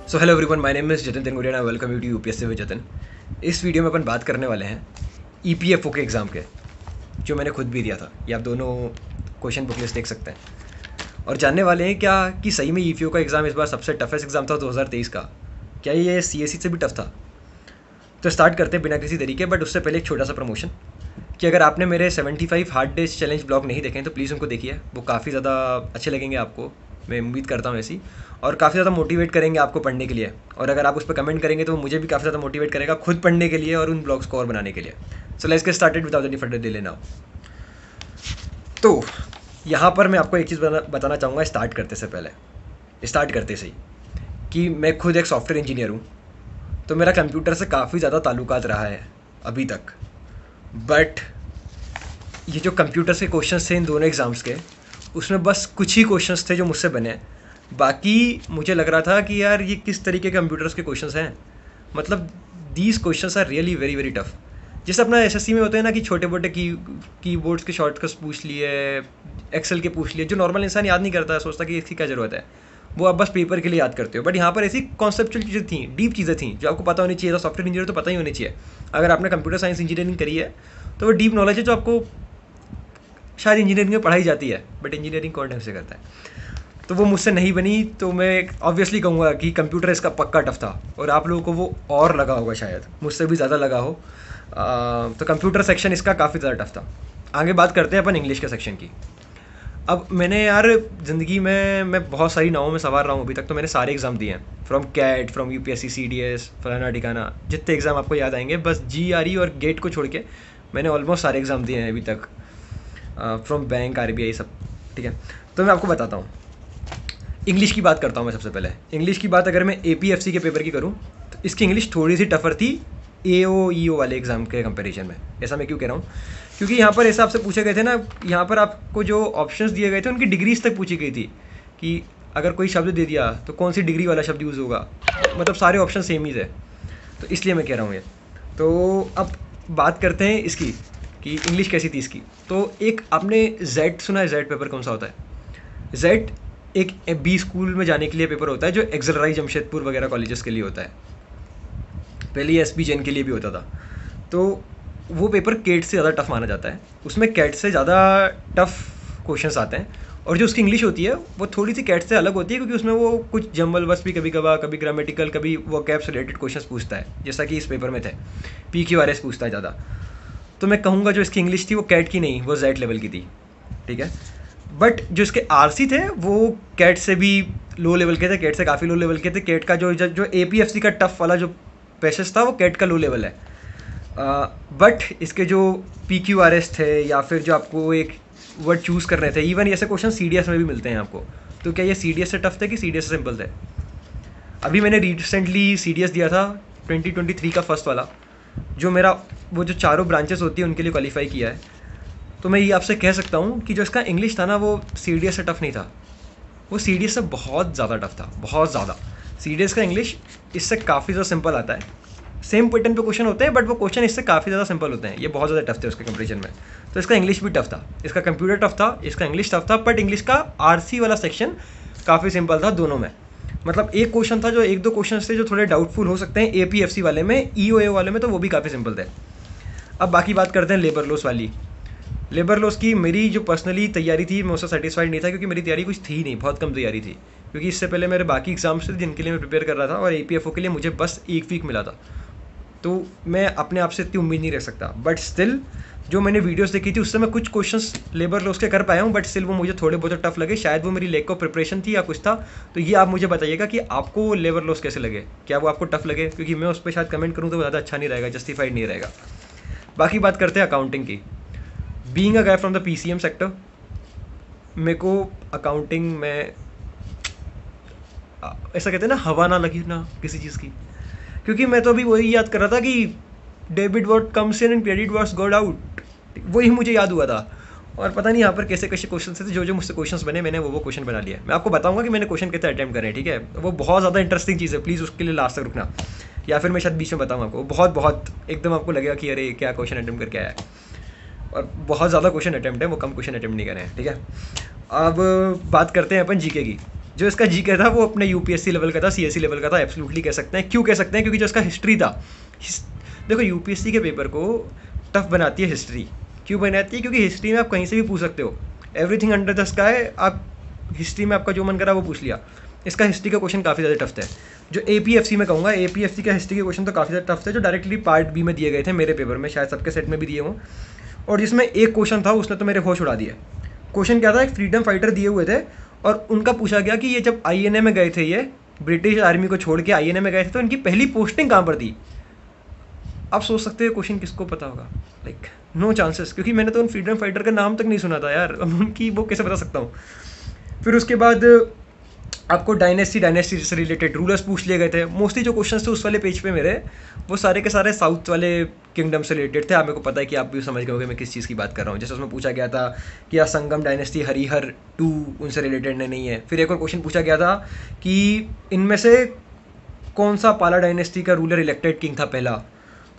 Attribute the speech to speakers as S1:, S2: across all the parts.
S1: So hello everyone, my name is Jatin Tenguriya and welcome you to UPSC with Jatin. इस video में अपन बात करने वाले हैं ईपीएफओ के एग्ज़ाम के, जो मैंने खुद भी दिया था। ये आप दोनों क्वेश्चन बुक लिस्ट देख सकते हैं और जानने वाले हैं क्या कि सही में ईपीएफओ का एग्ज़ाम इस बार सबसे टफेस्ट एग्ज़ाम था 2023 का। क्या ये सीएससी से भी टफ था? तो स्टार्ट करते हैं बिना किसी तरीके। बट उससे पहले एक छोटा सा प्रमोशन कि अगर आपने मेरे 75 हार्ड डेज चैलेंज ब्लॉग नहीं देखे हैं तो प्लीज़ उनको देखिए। वो काफ़ी ज़्यादा अच्छे लगेंगे आपको, मैं उम्मीद करता हूँ ऐसी, और काफ़ी ज़्यादा मोटिवेट करेंगे आपको पढ़ने के लिए। और अगर आप उस पर कमेंट करेंगे तो वो मुझे भी काफ़ी ज़्यादा मोटिवेट करेगा खुद पढ़ने के लिए और उन ब्लॉग्स को और बनाने के लिए। So let's get started without any further delay now. तो यहाँ पर मैं आपको एक चीज़ बताना चाहूँगा स्टार्ट करते से ही कि मैं खुद एक सॉफ्टवेयर इंजीनियर हूँ, तो मेरा कंप्यूटर से काफ़ी ज़्यादा ताल्लुकात रहा है अभी तक। बट ये जो कंप्यूटर के क्वेश्चंस थे इन दोनों एग्ज़ाम्स के, उसमें बस कुछ ही क्वेश्चंस थे जो मुझसे बने। बाकी मुझे लग रहा था कि यार ये किस तरीके के कंप्यूटर्स के क्वेश्चंस हैं, मतलब these questions are really very very tough. जैसे अपना एसएससी में होते हैं ना कि छोटे मोटे कीबोर्ड्स के शॉर्टकट्स पूछ लिए, एक्सेल के पूछ लिए, जो नॉर्मल इंसान याद नहीं करता, सोचता कि इसकी क्या ज़रूरत है, वो आप बस पेपर के लिए याद करते हो। बट यहाँ पर ऐसी कॉन्सेप्चुअल चीज़ें थी, डीप चीज़ें थी जो आपको पता होनी चाहिए था। सॉफ्टवेयर इंजीनियर तो पता ही होनी चाहिए। अगर आपने कंप्यूटर साइंस इंजीनियरिंग करी है तो वो डीप नॉलेज है जो आपको शायद इंजीनियरिंग में पढ़ाई जाती है, बट इंजीनियरिंग कौन ढंग से करता है। तो वो मुझसे नहीं बनी, तो मैं ऑब्वियसली कहूँगा कि कंप्यूटर इसका पक्का टफ था और आप लोगों को वो और लगा होगा, शायद मुझसे भी ज़्यादा लगा हो। तो कंप्यूटर सेक्शन इसका काफ़ी ज़्यादा टफ था। आगे बात करते हैं अपन इंग्लिश के सेक्शन की। अब मैंने यार ज़िंदगी में मैं बहुत सारी नावों में सवार रहा हूँ अभी तक, तो मैंने सारे एग्ज़ाम दिए हैं, from CAT, from UPSC, CDS, फलाना ठिकाना, जितने एग्ज़ाम आपको याद आएंगे, बस जीआरई और गेट को छोड़ के मैंने ऑलमोस्ट सारे एग्ज़ाम दिए हैं अभी तक, फ्रॉम बैंक, आरबीआई, सब। ठीक है, तो मैं आपको बताता हूँ। इंग्लिश की बात करता हूँ मैं सबसे पहले। इंग्लिश की बात अगर मैं एपीएफसी के पेपर की करूँ तो इसकी इंग्लिश थोड़ी सी टफर थी एओईओ वाले एग्ज़ाम के कंपैरिजन में। ऐसा मैं क्यों कह रहा हूँ? क्योंकि यहाँ पर ऐसा आपसे पूछे गए थे ना, यहाँ पर आपको जो ऑप्शंस दिए गए थे उनकी डिग्रीज तक पूछी गई थी कि अगर कोई शब्द दे दिया तो कौन सी डिग्री वाला शब्द यूज़ होगा। मतलब सारे ऑप्शन सेम ही थे, तो इसलिए मैं कह रहा हूँ ये। तो अब बात करते हैं इसकी कि इंग्लिश कैसी थी इसकी। तो एक आपने जेड सुना है? जेड पेपर कौन सा होता है? जेड एक बी स्कूल में जाने के लिए पेपर होता है, जो एक्सेलराई जमशेदपुर वगैरह कॉलेजेस के लिए होता है। पहले ये एसपी जैन के लिए भी होता था। तो वो पेपर कैट से ज़्यादा टफ माना जाता है। उसमें कैट से ज़्यादा टफ क्वेश्चंस आते हैं, और जो उसकी इंग्लिश होती है वो थोड़ी सी कैट से अलग होती है, क्योंकि उसमें वो कुछ जंबल बस भी कभी कभार, कभी ग्रामेटिकल, कभी वो कैप्स रिलेटेड क्वेश्चंस पूछता है, जैसा कि इस पेपर में थे। PQRS पूछता है ज़्यादा। तो मैं कहूँगा जो इसकी इंग्लिश थी वो कैट की नहीं, वो जेड लेवल की थी। ठीक है, बट जो इसके आरसी थे वो कैट से भी लो लेवल के थे, कैट से काफ़ी लो लेवल के थे। कैट का जो एपीएफसी का टफ वाला जो पैसेज था वो कैट का लो लेवल है। बट इसके जो PQRS थे, या फिर जो आपको एक वर्ड चूज़ करने थे, इवन ऐसे क्वेश्चन CDS में भी मिलते हैं आपको। तो क्या ये CDS से टफ थे कि CDS से सिंपल थे? अभी मैंने रिसेंटली CDS दिया था 2023 का फर्स्ट वाला, जो मेरा वो जो चारों ब्रांचेस होती है उनके लिए क्वालिफाई किया है। तो मैं ये आपसे कह सकता हूँ कि जो इसका इंग्लिश था ना वो CDS से टफ नहीं था, वो CDS से बहुत ज़्यादा टफ था, बहुत ज़्यादा। CDS का इंग्लिश इससे काफ़ी ज़्यादा सिंपल आता है। सेम पैटर्न पे क्वेश्चन होते हैं, बट वो क्वेश्चन इससे काफ़ी ज़्यादा सिंपल होते हैं। ये बहुत ज़्यादा टफ थे उसके कंपेरिजन में। तो इसका इंग्लिश भी टफ था, इसका कंप्यूटर टफ था, इसका इंग्लिश टफ था। बट इंग्लिश का आरसी वाला सेक्शन काफ़ी सिंपल था दोनों में। मतलब एक क्वेश्चन था, जो एक दो क्वेश्चन थे जो थोड़े डाउटफुल हो सकते हैं एपीएफसी वाले में, ईओए वाले में तो वो भी काफ़ी सिंपल थे। अब बाकी बात करते हैं लेबर लॉस वाली। लेबर लॉस की मेरी जो पर्सनली तैयारी थी, मैं उससे सेटिस्फाइड नहीं था, क्योंकि मेरी तैयारी कुछ थी नहीं, बहुत कम तैयारी थी। क्योंकि इससे पहले मेरे बाकी एग्जाम्स थे जिनके लिए मैं प्रिपेयर कर रहा था, और एपीएफओ के लिए मुझे बस एक वीक मिला था। तो मैं अपने आप से इतनी उम्मीद नहीं रख सकता। बट स्टिल जो मैंने वीडियोस देखी थी उससे मैं कुछ क्वेश्चंस लेबर लॉस के कर पाया हूँ, बट स्टिल वो मुझे थोड़े बहुत टफ लगे। शायद वो मेरी लैक ऑफ प्रिपरेशन थी या कुछ था। तो ये आप मुझे बताइएगा कि आपको लेबर लॉस कैसे लगे, क्या वो आपको टफ लगे? क्योंकि मैं उस पर शायद कमेंट करूँ तो ज़्यादा अच्छा नहीं रहेगा, जस्टिफाइड नहीं रहेगा। बाकी बात करते हैं अकाउंटिंग की। Being a guy from the PCM sector, मेरे को अकाउंटिंग में ऐसा कहते हैं ना, हवा ना लगी ना किसी चीज़ की। क्योंकि मैं तो अभी वही याद कर रहा था कि debit word comes in and credit words गोड आउट, वही मुझे याद हुआ था। और पता नहीं यहाँ पर कैसे कैसे क्वेश्चन थे, जो जो मुझसे क्वेश्चंस बने मैंने वो क्वेश्चन बना लिया। मैं आपको बताऊंगा कि मैंने क्वेश्चन कितने अटैम्प्ट करे, ठीक है? वो बहुत ज़्यादा इंटरेस्टिंग चीज़ है, प्लीज़ उसके लिए लास्ट तक रुकना, या फिर मैं शायद बीच में बताऊँ आपको। बहुत बहुत एकदम आपको लगेगा कि अरे क्या क्वेश्चन अटैम्प्ट करके आया है। और बहुत ज़्यादा क्वेश्चन अटैम्प्ट है, वो कम क्वेश्चन अटैम्प्ट नहीं करे हैं, ठीक है? अब बात करते हैं अपन जीके की। जो इसका जीके था वो अपने यूपीएससी लेवल का था, सीएससी लेवल का था, एब्सोल्युटली कह सकते हैं। क्यों कह सकते हैं? क्योंकि जो इसका हिस्ट्री था, देखो यूपीएससी के पेपर को टफ बनाती है हिस्ट्री। क्यों बनाती है? क्योंकि हिस्ट्री में आप कहीं से भी पूछ सकते हो, एवरीथिंग अंडर द स्काई। आप हिस्ट्री में आपका जो मन करा वो पूछ लिया। इसका हिस्ट्री का क्वेश्चन काफ़ी ज़्यादा टफ था। जो एपीएफसी में कहूँगा, एपीएफसी का हिस्ट्री के क्वेश्चन तो काफ़ी ज़्यादा टफ थे, जो डायरेक्टली पार्ट बी में दिए गए थे मेरे पेपर में, शायद सबके सेट में भी दिए हों। और जिसमें एक क्वेश्चन था उसने तो मेरे होश उड़ा दिए। क्वेश्चन क्या था, एक फ्रीडम फाइटर दिए हुए थे और उनका पूछा गया कि ये जब आईएनए में गए थे, ये ब्रिटिश आर्मी को छोड़ के आईएनए में गए थे, तो इनकी पहली पोस्टिंग कहाँ पर थी? आप सोच सकते हो क्वेश्चन किसको पता होगा? लाइक नो चांसेस, क्योंकि मैंने तो उन फ्रीडम फाइटर का नाम तक नहीं सुना था यार, अब उनकी वो कैसे बता सकता हूँ। फिर उसके बाद आपको डायनेस्टी से रिलेटेड रूलर्स पूछ लिए गए थे। मोस्टली जो क्वेश्चंस थे उस वाले पेज पे मेरे, वो सारे के सारे साउथ वाले किंगडम से रिलेटेड थे। आप मेरे को पता है कि आप भी समझ गए होंगे मैं किस चीज़ की बात कर रहा हूँ। जैसे उसमें पूछा गया था कि या संगम डायनेस्टी हरिहर 2 उनसे रिलेटेड नहीं है। फिर एक और क्वेश्चन पूछा गया था कि इनमें से कौन सा पाला डायनेस्टी का रूलर इलेक्टेड किंग था पहला।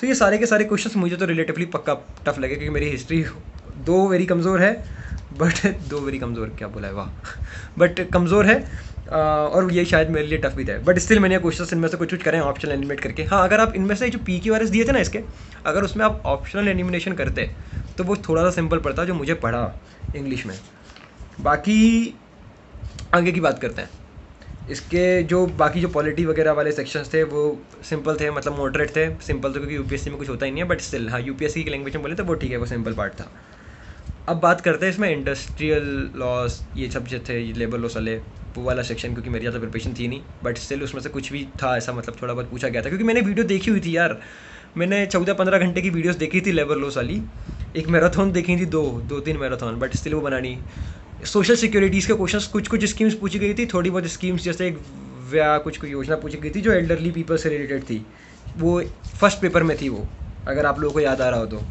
S1: तो ये सारे के सारे क्वेश्चंस मुझे तो रिलेटिवली पक्का टफ लगे, क्योंकि मेरी हिस्ट्री दो वेरी कमज़ोर है, बट दो वेरी कमज़ोर क्या बोला है, वाह, बट कमज़ोर है। और ये शायद मेरे लिए टफ भी था, बट स्टिल मैंने क्वेश्चन इनमें से कुछ करें ऑप्शनल एलिमिनेट करके। हाँ, अगर आप इनमें से जो PQRS दिए थे ना इसके, अगर उसमें आप ऑप्शनल एलिमिनेशन करते तो वो थोड़ा सा सिंपल पड़ता जो मुझे पढ़ा इंग्लिश में। बाकी आगे की बात करते हैं। इसके जो बाकी जो पॉलिटी वगैरह वाले सेक्शंस थे वो सिंपल थे, मतलब मॉडरेट थे। सिंपल तो क्योंकि यूपीएससी में कुछ होता ही नहीं है, बट स्टिल हाँ, यूपीएससी की लैंग्वेज में बोले तो वो ठीक है, वो सिंपल पार्ट था। अब बात करते हैं इसमें इंडस्ट्रियल लॉस, ये सब जो थे, लेबर लॉस वाले, वो वाला सेक्शन, क्योंकि मेरी ज़्यादा प्रिपरेशन थी नहीं, बट स्टिल उसमें से कुछ भी था ऐसा, मतलब थोड़ा बहुत पूछा गया था, क्योंकि मैंने वीडियो देखी हुई थी यार। मैंने 14-15 घंटे की वीडियोस देखी थी लेबर लॉस वाली। एक मैराथन देखी थी, दो तीन मैराथन, बट स्टिल वो बना नहीं। सोशल सिक्योरिटीज़ के क्वेश्चंस, कुछ स्कीम्स पूछी गई थी, थोड़ी बहुत स्कीम्स, जैसे एक कुछ योजना पूछी गई थी जो एल्डरली पीपल से रिलेटेड थी, वो फर्स्ट पेपर में थी वो, अगर आप लोगों को याद आ रहा हो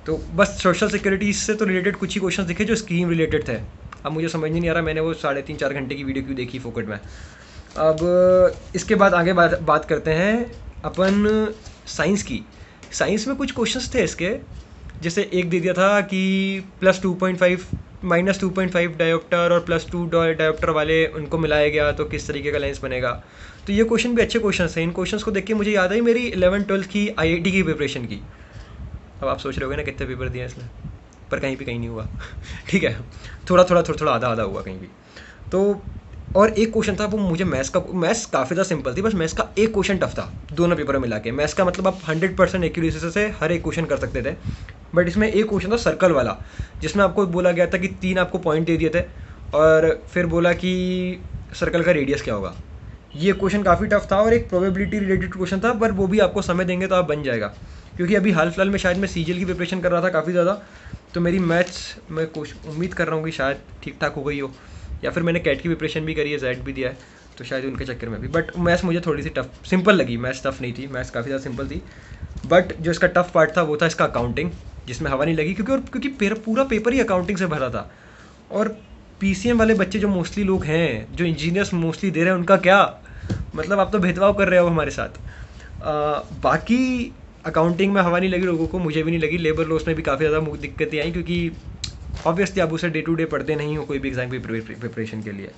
S1: तो बस सोशल सिक्योरिटीज़ से तो रिलेटेड कुछ ही क्वेश्चन दिखे जो स्कीम रिलेटेड थे। अब मुझे समझ नहीं आ रहा मैंने वो 3.5-4 घंटे की वीडियो क्यों देखी फोकट में। अब इसके बाद आगे बात करते हैं अपन साइंस की। साइंस में कुछ क्वेश्चंस थे इसके, जैसे एक दे दिया था कि +2.5 -2.5 डायोप्टर और +2 डायोप्टर वाले उनको मिलाया गया तो किस तरीके का लेंस बनेगा। तो ये क्वेश्चन भी अच्छे क्वेश्चन हैं। इन क्वेश्चंस को देख के मुझे याद आई मेरी 11-12 की IIT की प्रिपरेशन की। अब आप सोच रहे होगे ना कितने पेपर दिए इसमें, पर कहीं नहीं हुआ ठीक है, थोड़ा आधा हुआ कहीं भी। तो और एक क्वेश्चन था वो मुझे मैथ्स काफ़ी ज़्यादा सिंपल थी, बस मैथ्स का एक क्वेश्चन टफ था दोनों पेपर में मिला के। मैथ्स का मतलब आप 100% एक्यूरेसी से हर एक क्वेश्चन कर सकते थे, बट इसमें एक क्वेश्चन था सर्कल वाला, जिसमें आपको बोला गया था कि 3 आपको पॉइंट दे दिए थे और फिर बोला कि सर्कल का रेडियस क्या होगा। ये क्वेश्चन काफ़ी टफ था और एक प्रोबेबिलिटी रिलेटेड क्वेश्चन था, पर वो भी आपको समय देंगे तो आप बन जाएगा। क्योंकि अभी हाल फिलहाल में शायद मैं CGL की प्रिपरेशन कर रहा था काफ़ी ज़्यादा, तो मेरी मैथ्स मैं उम्मीद कर रहा हूँ कि शायद ठीक ठाक हो गई हो, या फिर मैंने कैट की प्रिपरेशन भी करी है, जेड भी दिया है, तो शायद उनके चक्कर में भी। बट मैथ्स मुझे थोड़ी सी सिंपल लगी, मैथ्स टफ नहीं थी, मैथ्स काफ़ी ज़्यादा सिंपल थी। बट जो इसका टफ पार्ट था वो था इसका अकाउंटिंग, जिसमें हवा नहीं लगी, क्योंकि पूरा पेपर ही अकाउंटिंग से भरा था। और PCM वाले बच्चे जो मोस्टली लोग हैं, जो इंजीनियर्स मोस्टली दे रहे हैं, उनका क्या मतलब, आप तो भेदभाव कर रहे हो हमारे साथ। बाकी अकाउंटिंग में हवा नहीं लगी लोगों को, मुझे भी नहीं लगी। लेबर लॉस में भी काफ़ी ज़्यादा दिक्कतें आई, क्योंकि ऑब्वियसली आप उसे डे टू डे पढ़ते नहीं हो कोई भी एग्ज़ाम की प्रिपरेशन के लिए।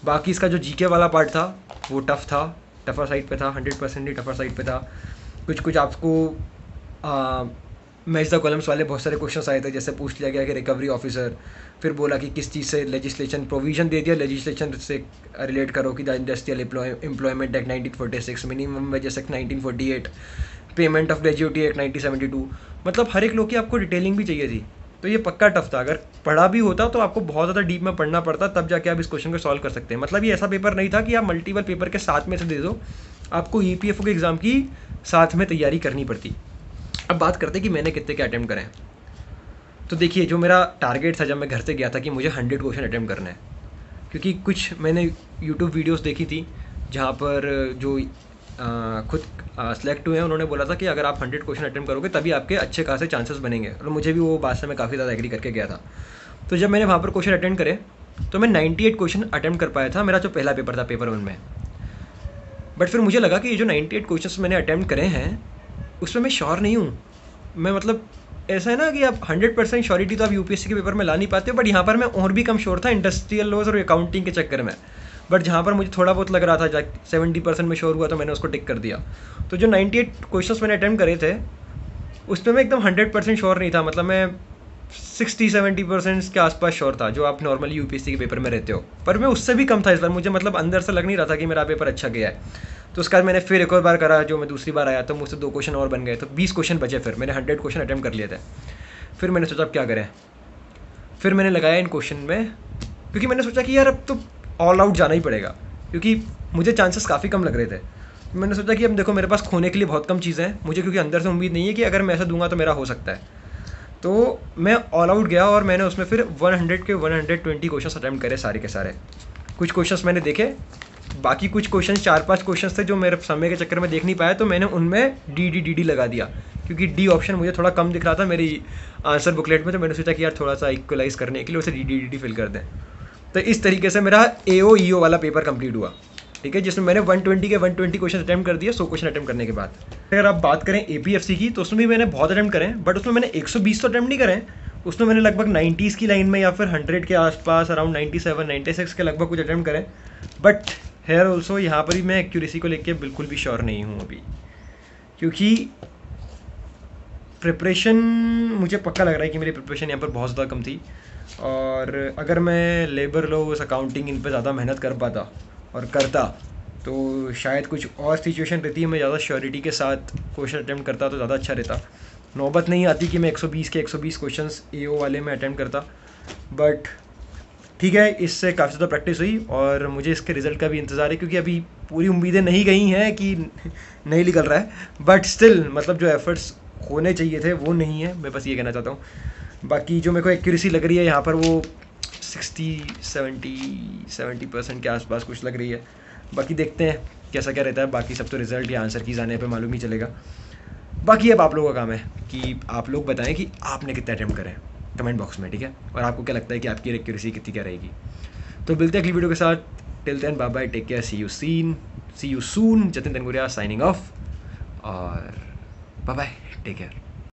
S1: बाकी इसका जो GK वाला पार्ट था वो टफ था, टफर साइड पे था, 100% ही टफर साइड पे था। कुछ आपको मैच द कॉलम्स वाले बहुत सारे क्वेश्चंस आए थे, जैसे पूछ लिया गया कि रिकवरी ऑफिसर, फिर बोला कि किस चीज़ से लेजिस्लेशन प्रोविज़न दे दिया, लेजिस्लेशन से रिलेट करो कि the industrial employment act 1946, minimum wages act 1948, payment of gratuity act 1972। मतलब हर एक लोग की आपको डिटेलिंग भी चाहिए थी, तो ये पक्का टफ था। अगर पढ़ा भी होता तो आपको बहुत ज़्यादा डीप में पढ़ना पड़ता, तब जाके आप इस क्वेश्चन को सॉल्व कर सकते हैं। मतलब ये ऐसा पेपर नहीं था कि आप मल्टीपल पेपर के साथ में से दे दो, आपको EPFO के एग्ज़ाम की साथ में तैयारी करनी पड़ती। अब बात करते हैं कि मैंने कितने के अटैम्प्ट करें। तो देखिए, जो मेरा टारगेट था जब मैं घर से गया था कि मुझे 100 क्वेश्चन अटैम्प्ट करना है, क्योंकि कुछ मैंने यूट्यूब वीडियोस देखी थी जहाँ पर जो खुद सेलेक्ट हुए हैं, उन्होंने बोला था कि अगर आप 100 क्वेश्चन अटैम्प्ट करोगे तभी आपके अच्छे खासे चांसेस बनेंगे, और मुझे भी वो बात से मैं काफ़ी ज़्यादा एग्री करके गया था। तो जब मैंने वहाँ पर क्वेश्चन अटेंड करे तो मैं 98 क्वेश्चन अटैम्प्ट कर पाया था, मेरा जो पहला पेपर था पेपर 1 में। बट फिर मुझे लगा कि ये जो 98 क्वेश्चन मैंने अटैम्प्ट करे हैं उसमें मैं श्योर नहीं हूँ। मैं मतलब ऐसा है ना कि आप 100% श्योरिटी तो आप UPSC के पेपर में ला नहीं पाते हो, बट यहाँ पर मैं और भी कम श्योर था इंडस्ट्रियल लॉज और अकाउंटिंग के चक्कर में। बट जहाँ पर मुझे थोड़ा बहुत लग रहा था, 70% में श्योर हुआ तो मैंने उसको टिक कर दिया। तो जो 98 क्वेश्चंस मैंने अटैम्प्ट करे थे उसमें मैं एकदम 100% श्योर नहीं था, मतलब मैं 60-70% के आसपास श्योर था, जो आप नॉर्मली यूपीएससी के पेपर में रहते हो, पर मैं उससे भी कम था इस बार। मुझे मतलब अंदर से लग नहीं रहा था कि मेरा पेपर अच्छा गया है। तो उसके बाद मैंने फिर एक और बार करा, जो मैं दूसरी बार आया तो मुझसे 2 क्वेश्चन और बन गए, तो 20 क्वेश्चन बचे। फिर मैंने 100 क्वेश्चन अटैम्प्ट कर लिए थे। फिर मैंने सोचा अब क्या करें, फिर मैंने लगाया इन क्वेश्चन में, क्योंकि मैंने सोचा कि यार अब तो ऑल आउट जाना ही पड़ेगा, क्योंकि मुझे चांसेस काफ़ी कम लग रहे थे। मैंने सोचा कि अब देखो मेरे पास खोने के लिए बहुत कम चीज़ें हैं मुझे, क्योंकि अंदर से उम्मीद नहीं है कि अगर मैं ऐसा दूंगा तो मेरा हो सकता है। तो मैं ऑल आउट गया और मैंने उसमें फिर 100 के 120 क्वेश्चन अटैम्प्ट करे सारे के सारे। कुछ क्वेश्चंस मैंने देखे, बाकी कुछ क्वेश्चन 4-5 क्वेश्चंस थे जो मेरे समय के चक्कर में देख नहीं पाया, तो मैंने उनमें डी लगा दिया, क्योंकि डी ऑप्शन मुझे थोड़ा कम दिख रहा था मेरी आंसर बुकलेट में। तो मैंने सोचा कि यार थोड़ा सा इक्वलाइज करने के लिए उसे डी फिल कर दें। तो इस तरीके से मेरा AO वाला पेपर कंप्लीट हुआ, ठीक है, जिसमें मैंने 120 के 120 क्वेश्चन अटैम्प्ट कर दिए 100 क्वेश्चन अटैम्प्ट करने के बाद। अगर आप बात करें APFC की, तो उसमें भी मैंने बहुत अटैम्प्ट करें, बट उसमें मैंने 120 तो अटैम्प्ट नहीं करें, उसमें मैंने लगभग 90s की लाइन में या फिर 100 के आसपास, अराउंड 97-96 के लगभग कुछ अटैम्प्ट करें। बट हेयर ऑल्सो यहाँ पर भी मैं एक्यूरेसी को लेकर बिल्कुल भी श्योर नहीं हूँ अभी, क्योंकि प्रिपरेशन मुझे पक्का लग रहा है कि मेरी प्रिपरेशन यहाँ पर बहुत ज़्यादा कम थी। और अगर मैं लेबर लॉस, अकाउंटिंग, इन पर ज़्यादा मेहनत कर पाता और करता तो शायद कुछ और सिचुएशन रहती है, मैं ज़्यादा श्योरिटी के साथ क्वेश्चन अटैम्प्ट करता तो ज़्यादा अच्छा रहता। नौबत नहीं आती कि मैं 120 के 120 क्वेश्चंस AO वाले में अटैम्प्ट करता। बट ठीक है, इससे काफ़ी ज़्यादा प्रैक्टिस हुई और मुझे इसके रिज़ल्ट का भी इंतज़ार है, क्योंकि अभी पूरी उम्मीदें नहीं गई हैं कि नहीं निकल रहा है, बट स्टिल मतलब जो एफर्ट्स होने चाहिए थे वो नहीं है, मैं बस ये कहना चाहता हूँ। बाकी जो मेरे को एक्यूरेसी लग रही है यहाँ पर वो 60-70% के आसपास कुछ लग रही है। बाकी देखते हैं कैसा क्या रहता है, बाकी सब तो रिज़ल्ट या आंसर कीज़ आने पे मालूम ही चलेगा। बाकी अब आप लोगों का काम है कि आप लोग बताएं कि आपने कितने अटैम्प्ट करें कमेंट बॉक्स में, ठीक है, और आपको क्या लगता है कि आपकी एक्यूरेसी कितनी क्या रहेगी। तो मिलते हैं अगली वीडियो के साथ। Till then bye bye, take care, see you soon. Jatin Tanguriya signing off, और बाय बाय, टेक केयर।